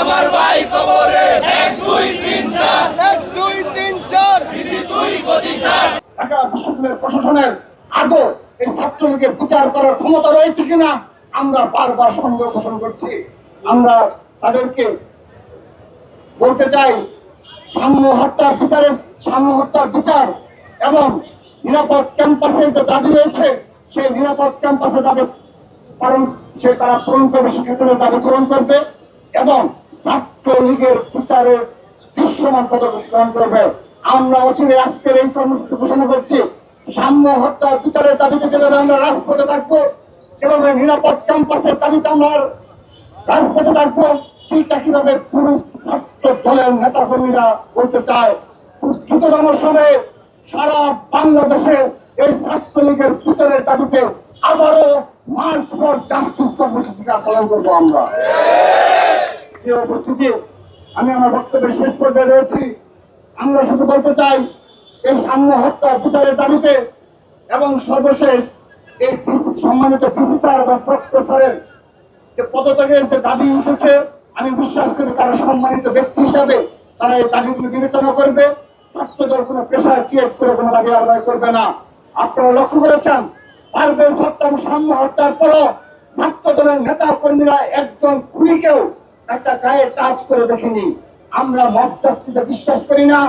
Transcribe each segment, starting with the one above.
আমার ভাই কবরে 1 2 3 4 1 2 3 4 বিসি তুই গদি ছাড়। ঢাকা বিশ্ববিদ্যালয়ের প্রশাসনের আদৌ এই ছাত্রলীগের বিচার করার ক্ষমতা রয়েছে কিনা আমরা বারবার সন্দেহ পোষণ করছি। আমরা তাদেরকে বলতে চাই, সাম্য হত্যার বিচার এবং নিরাপদ ক্যাম্পাসের যে দাবি রয়েছে সেই নিরাপদ ক্যাম্পাসের দাবি তারা পূরণ করবে, শিক্ষার্থীদের দাবি পূরণ করবে এবং ছাত্রলীগের বিচারের দৃশ্যমান পদক্ষেপ গ্রহণ করবে। আমরা অচিরে আজকের এই কর্মসূচি ঘোষণা করছি, সাম্য হত্যার বিচারের দাবিতে যেভাবে আমরা রাজপথে থাকবো, যেভাবে নিরাপদ ক্যাম্পাসের দাবিতে আমরা রাজপথে থাকবো, ঠিক একইভাবে পুরো ছাত্র দলের নেতা কর্মীরা বলতে চায় খুব দ্রুততম সময়ে সারা বাংলাদেশে এই ছাত্রলীগের বিচারের দাবিতে আবারও মার্চ ফর জাস্টিস কর্মসূচিকা পালন করবো আমরা। উপস্থিতি, আমি আমার বক্তব্যের শেষ পর্যায়ে রয়েছি। আমরা শুধু বলতে চাই, এই সাম্য হত্যার বিচারের দাবিতে এবং সর্বশেষ এই সম্মানিত পিসি স্যার এবং প্রক্টর স্যারের যে পদত্যাগের যে দাবি উঠেছে, আমি বিশ্বাস করি তারা সম্মানিত ব্যক্তি হিসাবে তারা এই দাবিগুলো বিবেচনা করবে। ছাত্রদল কোনো প্রেশার ক্রিয়েট করে কোনো দাবি আদায় করবে না। আপনারা লক্ষ্য করেছেন, পারভেজ হত্যা সাম্য হত্যার পরও ছাত্রদলের নেতা কর্মীরা একজন খুনিকেও একটা গায়ে টাচ করে দেখেনি। আমরা মব জাস্টিসে বিশ্বাস করি না।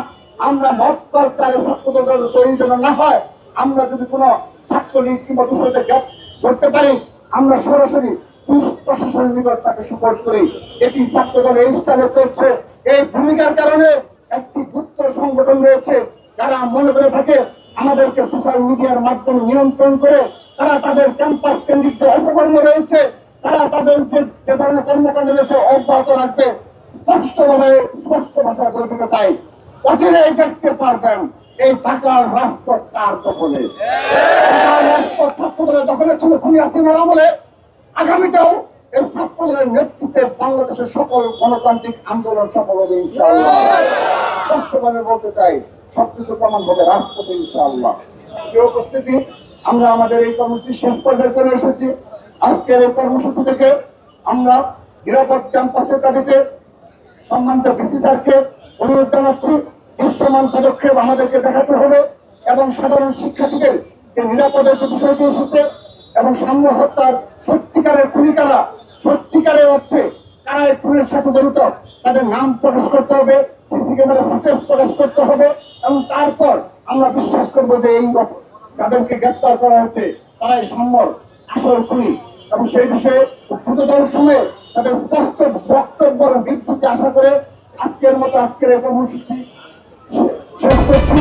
আমরা মব কালচারে ছাত্রদল তৈরি যেন না হয়, আমরা যদি কোনো ছাত্রলীগ কিংবা দূষণকে ধরতে পারি, আমরা সরাসরি পুলিশ প্রশাসনের নিকট তাকে সাপোর্ট করি। এটি ছাত্রদল এই স্টাইলে চলছে। এই ভূমিকার কারণে একটি গুপ্ত সংগঠন রয়েছে যারা মনে করে থাকে আমাদেরকে সোশ্যাল মিডিয়ার মাধ্যমে নিয়ন্ত্রণ করে তারা তাদের ক্যাম্পাস কেন্দ্রিক যে অপকর্ম রয়েছে, তারা তাদের যে ধরনের কর্মকাণ্ড রয়েছে অব্যাহত রাখবে। স্পষ্ট ভাষায় বলে দিতে চাই, অচিরেই দেখতে পারবেন এই ঢাকার রাজপথ কার দখলে। ঢাকার রাজপথ ছাত্রদলের দখলে ছিল খুনি হাসিনার আমলে। আগামীতেও এই ছাত্রদলের নেতৃত্বে বাংলাদেশের সকল গণতান্ত্রিক আন্দোলন সফল হবে ইনশাআল্লাহ। স্পষ্টভাবে বলতে চাই, সবকিছু প্রমাণ হবে রাজপথে ইনশাআল্লাহ। প্রিয় উপস্থিতি, আমরা আমাদের এই কর্মসূচি শেষ পর্যায়ে চলে এসেছি। আজকের এই কর্মসূচি থেকে আমরা নিরাপদ ক্যাম্পাসের দাবিতে সম্মানিত পিসি স্যারকে অনুরোধ জানাচ্ছি, দৃশ্যমান পদক্ষেপ আমাদেরকে দেখাতে হবে এবং সাধারণ শিক্ষার্থীদের যে নিরাপদের যে বিষয়টি এসেছে এবং সাম্য হত্যার সত্যিকারের খুনিকারা, সত্যিকারের অর্থে কারা এই খুনের সাথে জড়িত তাদের নাম প্রকাশ করতে হবে, সিসি ক্যামেরা ফুটেজ প্রকাশ করতে হবে এবং তারপর আমরা বিশ্বাস করবো যে এই যাদেরকে গ্রেপ্তার করা হয়েছে তারাই সাম্যর আসল খুনি এবং সেই বিষয়ে দ্রুততর সময়ে তাদের স্পষ্ট বক্তব্য বিবৃতি আশা করে আজকের মতো আজকের এই কর্মসূচি শেষ করছি।